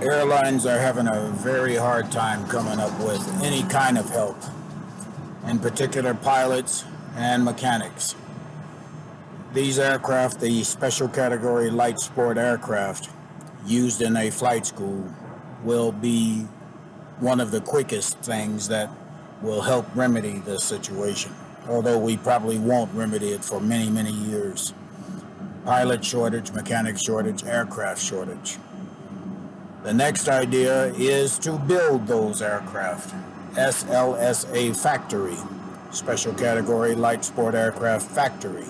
Airlines are having a very hard time coming up with any kind of help, in particular pilots and mechanics. These aircraft, the special category light sport aircraft used in a flight school, will be one of the quickest things that will help remedy this situation, although we probably won't remedy it for many, many years. Pilot shortage, mechanic shortage, aircraft shortage. The next idea is to build those aircraft. SLSA factory, special category light sport aircraft factory.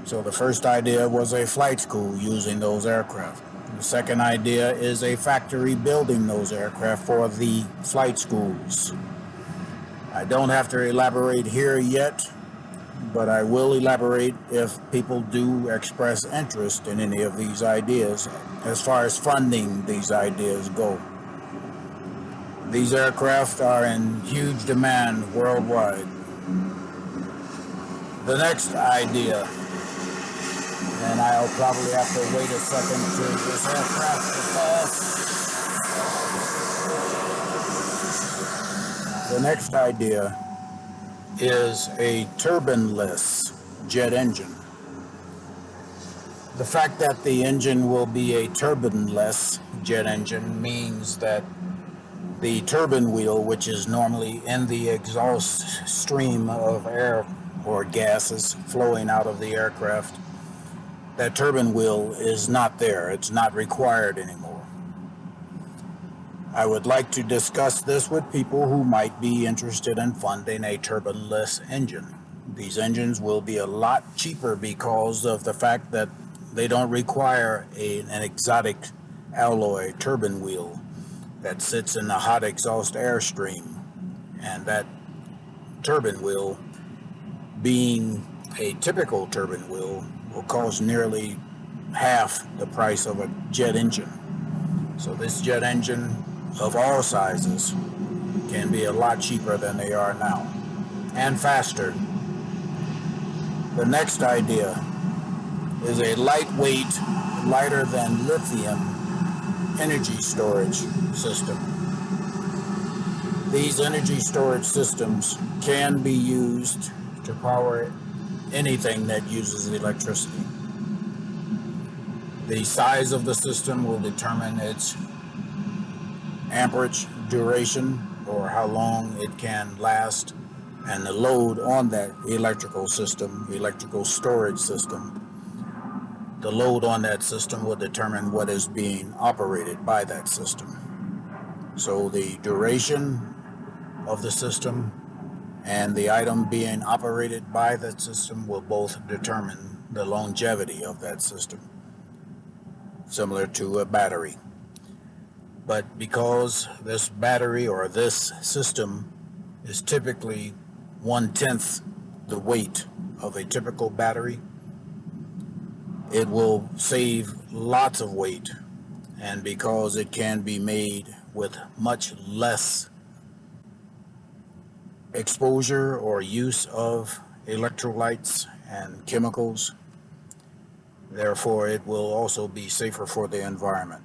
So the first idea was a flight school using those aircraft. The second idea is a factory building those aircraft for the flight schools. I don't have to elaborate here yet, but I will elaborate if people do express interest in any of these ideas as far as funding these ideas go. These aircraft are in huge demand worldwide. The next idea, and I'll probably have to wait a second for this aircraft to pass. The next idea is a turbine-less jet engine. The fact that the engine will be a turbine-less jet engine means that the turbine wheel, which is normally in the exhaust stream of air or gases flowing out of the aircraft, that turbine wheel is not there. It's not required anymore. I would like to discuss this with people who might be interested in funding a turbine-less engine. These engines will be a lot cheaper because of the fact that they don't require an exotic alloy turbine wheel that sits in the hot exhaust airstream. And that turbine wheel, being a typical turbine wheel, will cost nearly half the price of a jet engine. So this jet engine of all sizes can be a lot cheaper than they are now, and faster. The next idea is a lightweight, lighter than lithium energy storage system. These energy storage systems can be used to power anything that uses electricity. The size of the system will determine its amperage duration, or how long it can last, and the load on that electrical system, electrical storage system. The load on that system will determine what is being operated by that system. So the duration of the system and the item being operated by that system will both determine the longevity of that system, similar to a battery. But because this battery or this system is typically 1/10 the weight of a typical battery, it will save lots of weight. And because it can be made with much less exposure or use of electrolytes and chemicals, therefore it will also be safer for the environment.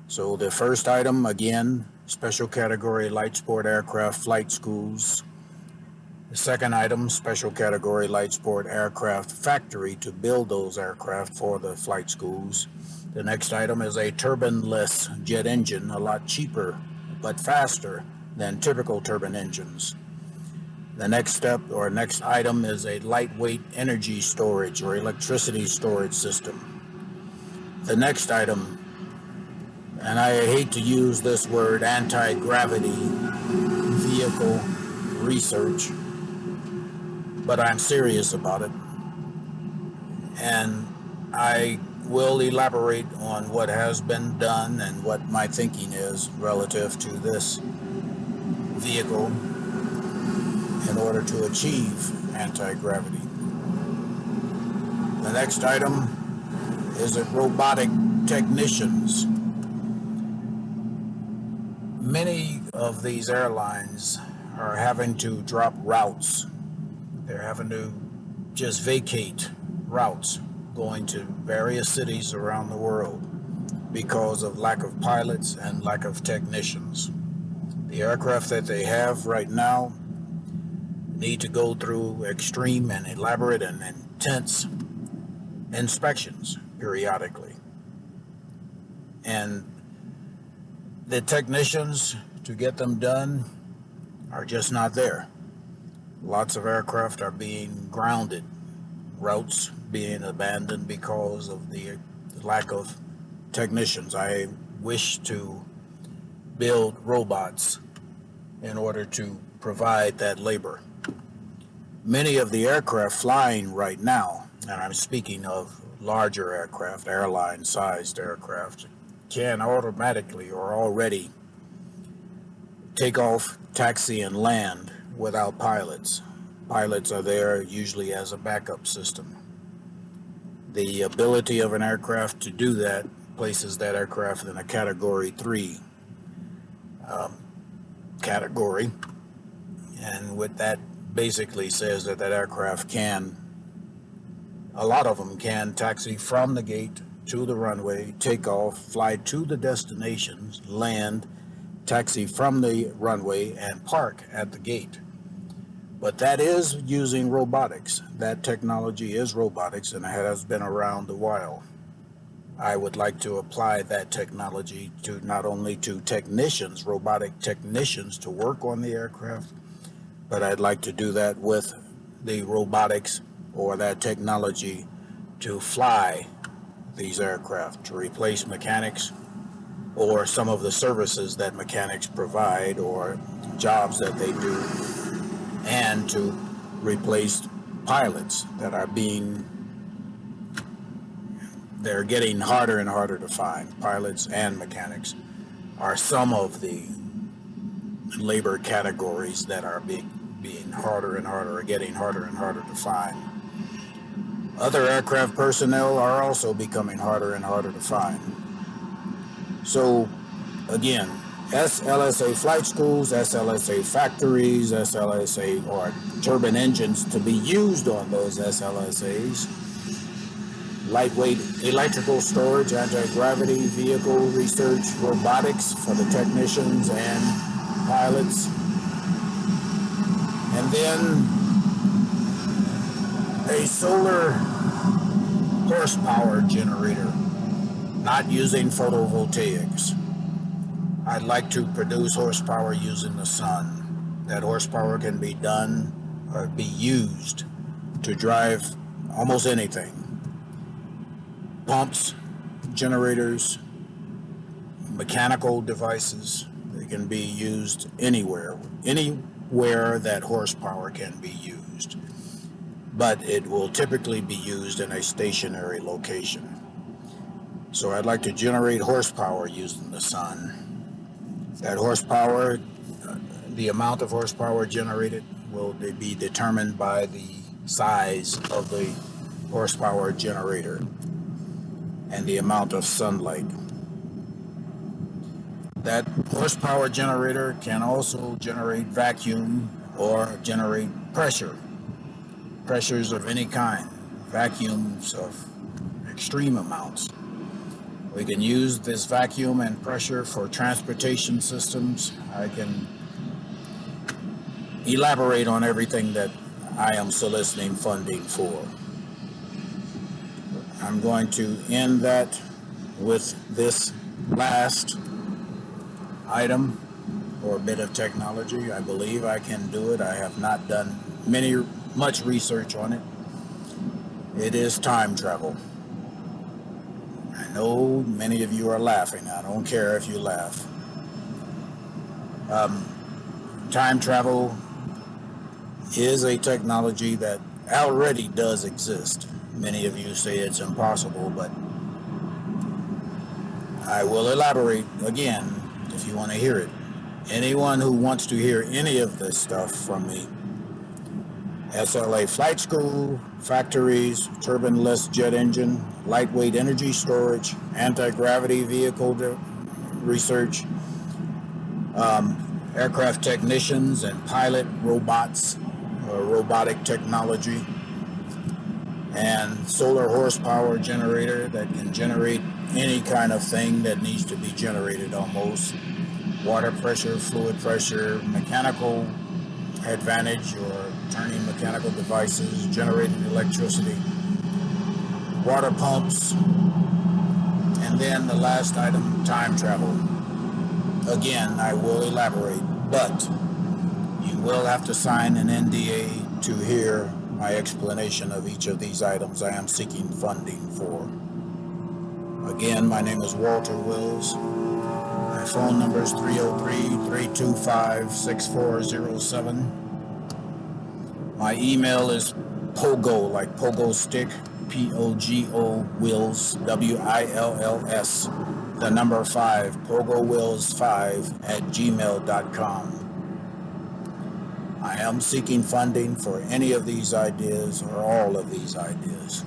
So the first item, again, special category light sport aircraft flight schools. The second item, special category light sport aircraft factory to build those aircraft for the flight schools. The next item is a turbine-less jet engine, a lot cheaper but faster than typical turbine engines. The next step or next item is a lightweight energy storage or electricity storage system. The next item, and I hate to use this word, anti-gravity vehicle research, but I'm serious about it. And I will elaborate on what has been done and what my thinking is relative to this vehicle in order to achieve anti-gravity. The next item is robotic technicians. Many of these airlines are having to drop routes. They're having to just vacate routes going to various cities around the world because of lack of pilots and lack of technicians. The aircraft that they have right now need to go through extreme and elaborate and intense inspections periodically. And the technicians to get them done are just not there. Lots of aircraft are being grounded, routes being abandoned because of the lack of technicians. I wish to build robots in order to provide that labor. Many of the aircraft flying right now, and I'm speaking of larger aircraft, airline-sized aircraft, can automatically or already take off, taxi, and land without pilots. Pilots are there usually as a backup system. The ability of an aircraft to do that places that aircraft in a Category 3 category, and with that basically says that that aircraft can, a lot of them can taxi from the gate to the runway, take off, fly to the destinations, land, taxi from the runway, and park at the gate. But that is using robotics. That technology is robotics, and it has been around a while. I would like to apply that technology to not only to technicians, robotic technicians, to work on the aircraft, but I'd like to do that with the robotics or that technology to fly these aircraft, to replace mechanics or some of the services that mechanics provide or jobs that they do, and to replace pilots that are they're getting harder and harder to find. Pilots and mechanics are some of the labor categories that are being harder and harder, or getting harder and harder to find. Other aircraft personnel are also becoming harder and harder to find. So again, SLSA flight schools, SLSA factories, SLSA or turbine engines to be used on those SLSAs, lightweight electrical storage, anti-gravity vehicle research, robotics for the technicians and pilots, and then a solar horsepower generator, not using photovoltaics. I'd like to produce horsepower using the sun. That horsepower can be done or be used to drive almost anything. Pumps, generators, mechanical devices, they can be used anywhere that horsepower can be used. But it will typically be used in a stationary location. So I'd like to generate horsepower using the sun. That horsepower, the amount of horsepower generated will be determined by the size of the horsepower generator and the amount of sunlight. That horsepower generator can also generate vacuum or generate pressures of any kind, vacuums of extreme amounts. We can use this vacuum and pressure for transportation systems. I can elaborate on everything that I am soliciting funding for. I'm going to end that with this last item or bit of technology. I believe I can do it. I have not done much research on it. It is time travel. I know many of you are laughing. I don't care if you laugh. Time travel is a technology that already does exist. Many of you say it's impossible, but I will elaborate again if you want to hear it. Anyone who wants to hear any of this stuff from me, SLA flight school, factories, turbine-less jet engine, lightweight energy storage, anti-gravity vehicle research, aircraft technicians and pilot robots, robotic technology, and solar horsepower generator that can generate any kind of thing that needs to be generated almost. Water pressure, fluid pressure, mechanical advantage or turning mechanical devices, generating electricity, water pumps, and then the last item, time travel. Again, I will elaborate, but you will have to sign an NDA to hear my explanation of each of these items I am seeking funding for. Again, my name is Walter Wills. My phone number is 303-325-6407. My email is pogo, like pogo stick, Pogo Wills, Wills, the number 5, pogowills5@gmail.com. I am seeking funding for any of these ideas or all of these ideas.